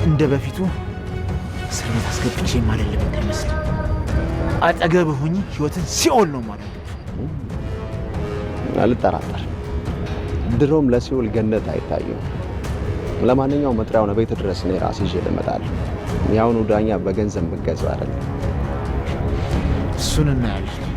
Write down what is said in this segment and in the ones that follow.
እንደ በፊቱ እስር ቤት አስገብቼ ማለልም እንዳይመስል አጠገብህ ሆኜ ህይወትን ሲኦል ነው ማለት ነው። አልጠራጠር። ድሮም ለሲኦል ገነት አይታየው። ለማንኛውም መጥሪያው ነው ቤት ድረስ ነው ራሴ ይዤ ልመጣለሁ። ያውኑ ዳኛ በገንዘብ መገዛው አይደለም። እሱን እናያለን።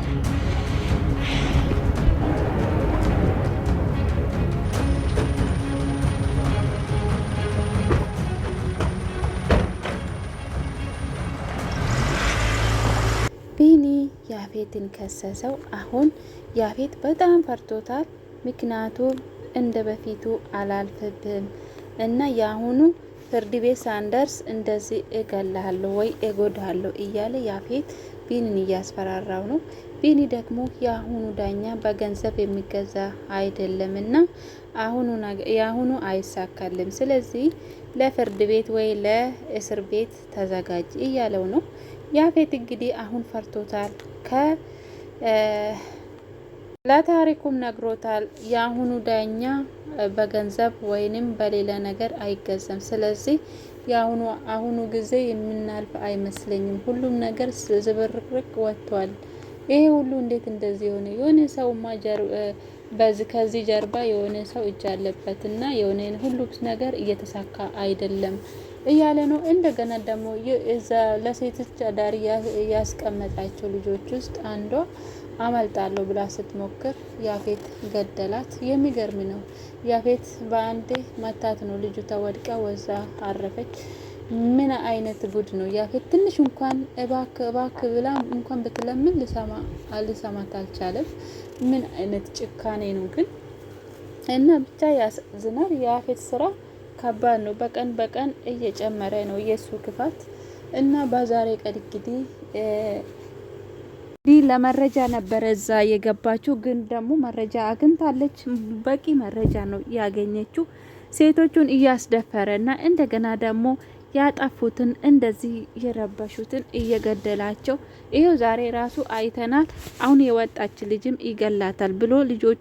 ቢኒ ያፌትን ከሰሰው። አሁን ያፌት በጣም ፈርቶታል። ምክንያቱም እንደ በፊቱ አላልፍብም እና የአሁኑ ፍርድ ቤት ሳንደርስ እንደዚህ እገላለሁ ወይ እጎዳለሁ እያለ ያፌት ቢኒን እያስፈራራው ነው። ቢኒ ደግሞ የአሁኑ ዳኛ በገንዘብ የሚገዛ አይደለም እና የአሁኑ አይሳካልም። ስለዚህ ለፍርድ ቤት ወይ ለእስር ቤት ተዘጋጅ እያለው ነው። ያፌት እንግዲህ አሁን ፈርቶታል። ለታሪኩም ነግሮታል። የአሁኑ ዳኛ በገንዘብ ወይንም በሌላ ነገር አይገዛም። ስለዚህ አሁኑ ጊዜ የምናልፍ አይመስለኝም። ሁሉም ነገር ዝብርቅርቅ ወጥቷል። ይሄ ሁሉ እንዴት እንደዚህ ሆነ? የሆነ ሰውማ ከዚህ ጀርባ የሆነ ሰው እጅ አለበት እና የሆነ ሁሉ ነገር እየተሳካ አይደለም እያለ ነው። እንደገና ደግሞ እዛ ለሴቶች አዳሪ ያስቀመጣቸው ልጆች ውስጥ አንዷ አመልጣለሁ ብላ ስትሞክር ያፌት ገደላት። የሚገርም ነው። ያፌት በአንዴ መታት ነው ልጅቷ ወድቃ ወዛ አረፈች። ምን አይነት ጉድ ነው? ያፌት ትንሽ እንኳን እባክ ብላ እንኳን ብትለምን ልሰማት አልቻለም። ምን አይነት ጭካኔ ነው ግን! እና ብቻ ያሳዝናል። የያፌት ስራ ከባድ ነው። በቀን በቀን እየጨመረ ነው የሱ ክፋት እና በዛሬ ቀን እንግዲህ ለመረጃ ነበረ እዛ የገባችው፣ ግን ደግሞ መረጃ አግኝታለች። በቂ መረጃ ነው ያገኘችው። ሴቶቹን እያስደፈረና እንደገና ደግሞ ያጠፉትን እንደዚህ የረበሹትን እየገደላቸው ይሄው ዛሬ ራሱ አይተናል። አሁን የወጣች ልጅም ይገላታል ብሎ ልጆቹ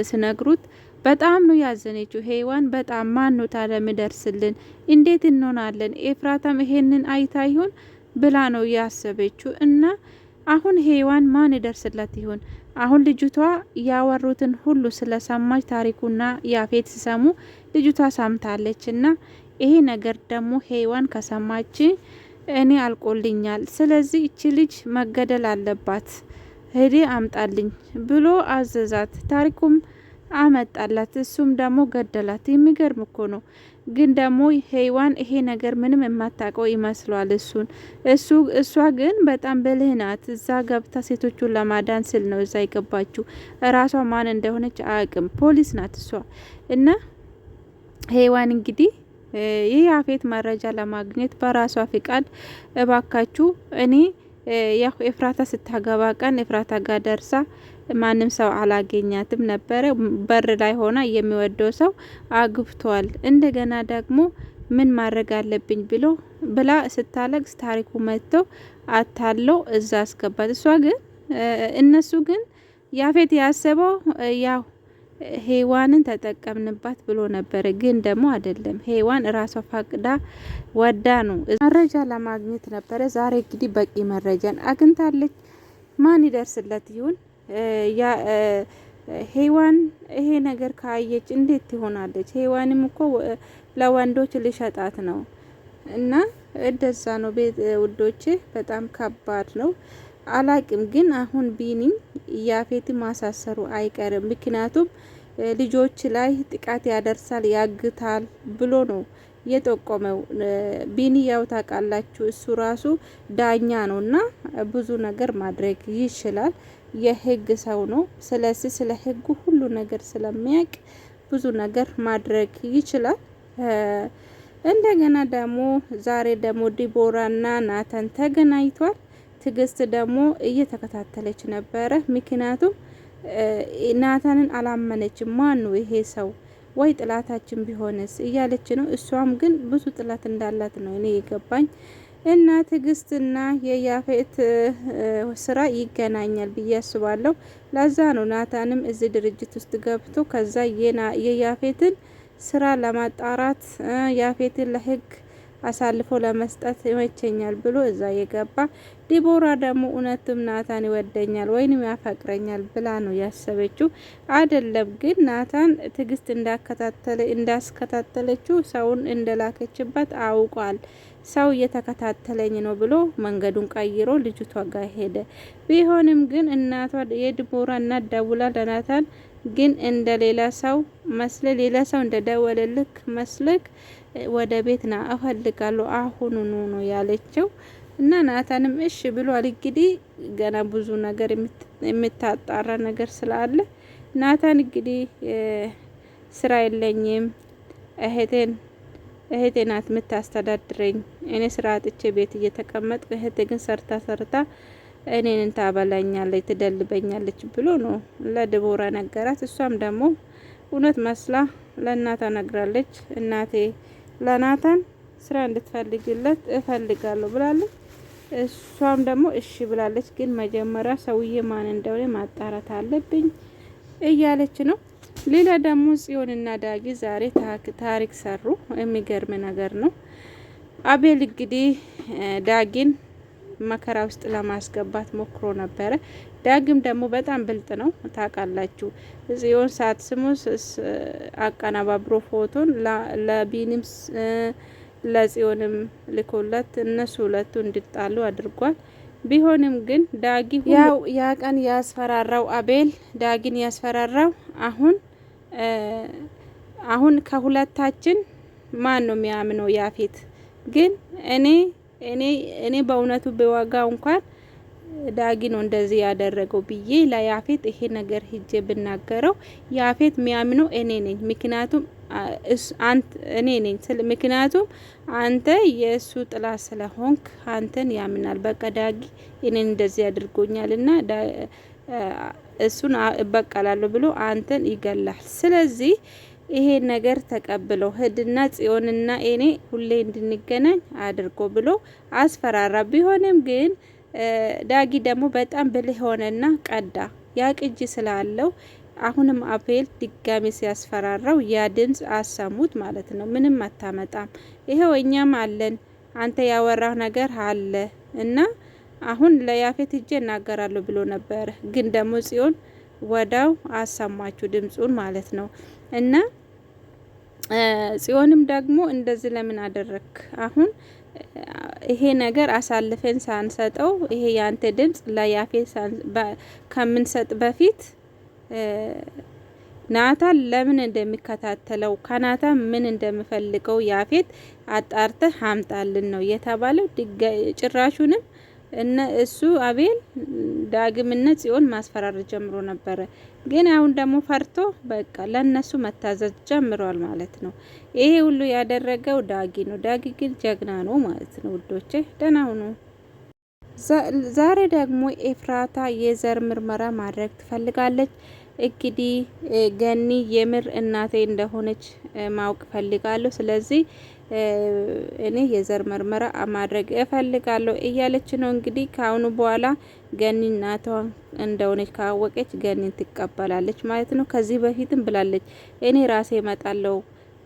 ሲነግሩት በጣም ነው ያዘነችው። ሄዋን በጣም ማን ነው ታዲያ የሚደርስልን? እንዴት እንሆናለን? ኤፍራታም ይሄንን አይታ ይሆን ብላ ነው ያሰበችው። እና አሁን ሄዋን ማን ይደርስላት ይሆን? አሁን ልጅቷ ያወሩትን ሁሉ ስለሰማች ታሪኩና ያፌት ሲሰሙ ልጅቷ ሰምታለች። እና ይሄ ነገር ደግሞ ሄዋን ከሰማች እኔ አልቆልኛል፣ ስለዚህ እቺ ልጅ መገደል አለባት፣ ሄዴ አምጣልኝ ብሎ አዘዛት። ታሪኩም አመጣላት፣ እሱም ደግሞ ገደላት። የሚገርም እኮ ነው። ግን ደግሞ ሄዋን ይሄ ነገር ምንም የማታውቀው ይመስሏል እሷ ግን በጣም ብልህ ናት። እዛ ገብታ ሴቶቹን ለማዳን ስል ነው እዛ የገባችው። እራሷ ማን እንደሆነች አያውቅም። ፖሊስ ናት እሷ። እና ሄዋን እንግዲህ ይህ ያፌት መረጃ ለማግኘት በራሷ ፍቃድ እባካችሁ እኔ ኤፍራታ ስታገባ ቀን ኤፍራታ ጋር ደርሳ ማንም ሰው አላገኛትም ነበረ። በር ላይ ሆና የሚወደው ሰው አግብቷል። እንደገና ደግሞ ምን ማድረግ አለብኝ ብላ ስታለቅስ ታሪኩ መጥቶ አታለው እዛ አስገባት። እነሱ ግን ያፌት ያሰበው ያው ሄዋንን ተጠቀምንባት ብሎ ነበረ። ግን ደግሞ አይደለም። ሄዋን ራሷ ፈቅዳ ወዳ ነው መረጃ ለማግኘት ነበረ። ዛሬ እንግዲህ በቂ መረጃን አግኝታለች። ማን ይደርስለት ይሁን? ሄዋን ይሄ ነገር ካየች እንዴት ትሆናለች? ሄዋንም እኮ ለወንዶች ሊሸጣት ነው። እና እንደዛ ነው ውዶቼ፣ በጣም ከባድ ነው። አላቅም ግን አሁን ቢኒ ያፌት ማሳሰሩ አይቀርም። ምክንያቱም ልጆች ላይ ጥቃት ያደርሳል፣ ያግታል ብሎ ነው የጠቆመው። ቢኒ ያው ታውቃላችሁ እሱ ራሱ ዳኛ ነው እና ብዙ ነገር ማድረግ ይችላል። የህግ ሰው ነው። ስለዚህ ስለ ህጉ ሁሉ ነገር ስለሚያውቅ ብዙ ነገር ማድረግ ይችላል። እንደገና ደግሞ ዛሬ ደግሞ ዲቦራና ናታን ተገናኝቷል። ትግስት ደግሞ እየተከታተለች ነበረ። ምክንያቱም ናታንን አላመነችም። ማን ነው ይሄ ሰው? ወይ ጥላታችን ቢሆንስ እያለች ነው። እሷም ግን ብዙ ጥላት እንዳላት ነው እኔ የገባኝ። እና ትግስትና የያፌት ስራ ይገናኛል ብዬ አስባለሁ። ለዛ ነው ናታንም እዚህ ድርጅት ውስጥ ገብቶ ከዛ የያፌትን ስራ ለማጣራት ያፌትን ለህግ አሳልፎ ለመስጠት ይመቸኛል ብሎ እዛ የገባ። ዲቦራ ደግሞ እውነትም ናታን ይወደኛል ወይንም ያፈቅረኛል ብላ ነው ያሰበችው። አይደለም ግን ናታን ትግስት እንዳስከታተለችው ሰውን እንደላከችበት አውቋል። ሰው እየተከታተለኝ ነው ብሎ መንገዱን ቀይሮ ልጅቷ ጋር ሄደ። ቢሆንም ግን እናቷ የዲቦራ እናት ደውላ ለናታን ግን እንደ ሌላ ሰው ሌላ ሰው እንደደወለልክ መስልክ ወደ ቤት ና እፈልጋለሁ አሁኑኑ ነው ያለችው። እና ናታንም እሺ ብሏል። እንግዲህ ገና ብዙ ነገር የምታጣራ ነገር ስላለ ናታን እንግዲህ ስራ የለኝም እህቴ ናት የምታስተዳድረኝ፣ እኔ ስራ አጥቼ ቤት እየተቀመጥኩ እህቴ ግን ሰርታ እኔን ታበላኛለች ትደልበኛለች ብሎ ነው ለዲቦራ ነገራት። እሷም ደግሞ እውነት መስላ ለእናቷ ነግራለች። እናቴ ለናታን ስራ እንድትፈልግለት እፈልጋለሁ ብላለች። እሷም ደግሞ እሺ ብላለች። ግን መጀመሪያ ሰውዬ ማን እንደሆነ ማጣራት አለብኝ እያለች ነው። ሌላ ደግሞ ጽዮንና ዳጊ ዛሬ ታሪክ ሰሩ። የሚገርም ነገር ነው። አቤል እንግዲህ ዳጊን መከራ ውስጥ ለማስገባት ሞክሮ ነበረ። ዳግም ደግሞ በጣም ብልጥ ነው ታውቃላችሁ። ጽዮን ሳትስሙ አቀነባብሮ ፎቶን ለቢኒም ለጽዮንም ልኮለት እነሱ ሁለቱ እንዲጣሉ አድርጓል። ቢሆንም ግን ዳጊ ያው ያ ቀን ያስፈራራው አቤል ዳጊን ያስፈራራው አሁን ከሁለታችን ማን ነው የሚያምነው? ያፌት ግን እኔ በእውነቱ በዋጋው እንኳን ዳጊ ነው እንደዚህ ያደረገው ብዬ ለያፌት ይሄ ነገር ሂጄ ብናገረው ያፌት የሚያምነው እኔ ነኝ። ምክንያቱም ምክንያቱም አንተ የእሱ ጥላ ስለሆንክ አንተን ያምናል። በቃ ዳጊ እኔን እንደዚህ አድርጎኛልና እሱን እበቀላለሁ ብሎ አንተን ይገላል። ስለዚህ ይሄ ነገር ተቀብለው ህድና ጽዮንና እኔ ሁሌ እንድንገናኝ አድርጎ ብሎ አስፈራራ። ቢሆንም ግን ዳጊ ደግሞ በጣም ብልህ ሆነና ቀዳ። ያ ቅጂ ስላለው አሁንም አቤል ድጋሚ ሲያስፈራራው ያ ድምጽ አሰሙት ማለት ነው። ምንም አታመጣም፣ ይሄው እኛም አለን፣ አንተ ያወራው ነገር አለ እና አሁን ለያፌት እጄ እናገራለሁ ብሎ ነበር። ግን ደግሞ ጽዮን ወዳው አሰማችሁ ድምጹን ማለት ነው። እና ጽዮንም ደግሞ እንደዚህ ለምን አደረክ? አሁን ይሄ ነገር አሳልፈን ሳንሰጠው ይሄ ያንተ ድምጽ ለያፌት ከምንሰጥ በፊት ናታን ለምን እንደሚከታተለው ከናታን ምን እንደሚፈልገው ያፌት አጣርተህ አምጣልን ነው የተባለው። ጭራሹንም እሱ አቤል ዳግምና ጽዮን ማስፈራራት ጀምሮ ነበረ። ግን አሁን ደግሞ ፈርቶ በቃ ለነሱ መታዘዝ ጀምሯል ማለት ነው። ይሄ ሁሉ ያደረገው ዳጊ ነው። ዳጊ ግን ጀግና ነው ማለት ነው። ውዶቼ ደህና ሁኑ። ዛሬ ደግሞ ኤፍራታ የዘር ምርመራ ማድረግ ትፈልጋለች። እንግዲህ ገኒ የምር እናቴ እንደሆነች ማወቅ ፈልጋለሁ። ስለዚህ እኔ የዘር ምርመራ ማድረግ እፈልጋለሁ እያለች ነው። እንግዲህ ከአሁኑ በኋላ ገኒ እናቷ እንደሆነች ካወቀች ገኒን ትቀበላለች ማለት ነው። ከዚህ በፊትም ብላለች እኔ ራሴ እመጣለሁ፣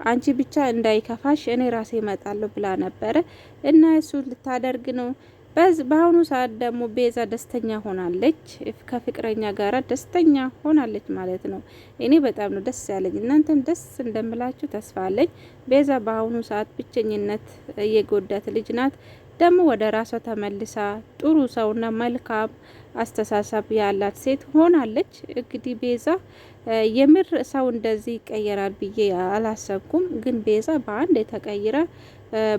አንቺ ብቻ እንዳይከፋሽ እኔ ራሴ እመጣለሁ ብላ ነበረ እና እሱ ልታደርግ ነው። በአሁኑ ሰዓት ደግሞ ቤዛ ደስተኛ ሆናለች። ከፍቅረኛ ጋራ ደስተኛ ሆናለች ማለት ነው። እኔ በጣም ነው ደስ ያለኝ። እናንተም ደስ እንደምላችሁ ተስፋ አለኝ። ቤዛ በአሁኑ ሰዓት ብቸኝነት የጎዳት ልጅ ናት። ደግሞ ወደ ራሷ ተመልሳ ጥሩ ሰውና መልካም አስተሳሰብ ያላት ሴት ሆናለች። እንግዲህ ቤዛ የምር ሰው እንደዚህ ይቀየራል ብዬ አላሰብኩም። ግን ቤዛ በአንድ የተቀይራ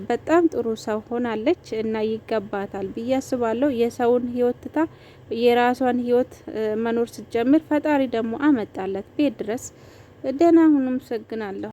በጣም ጥሩ ሰው ሆናለች እና ይገባታል ብዬ አስባለሁ። የሰውን ህይወት ትታ የራሷን ህይወት መኖር ስትጀምር ፈጣሪ ደግሞ አመጣላት ቤት ድረስ። ደህና ሁኑም። ሰግናለሁ።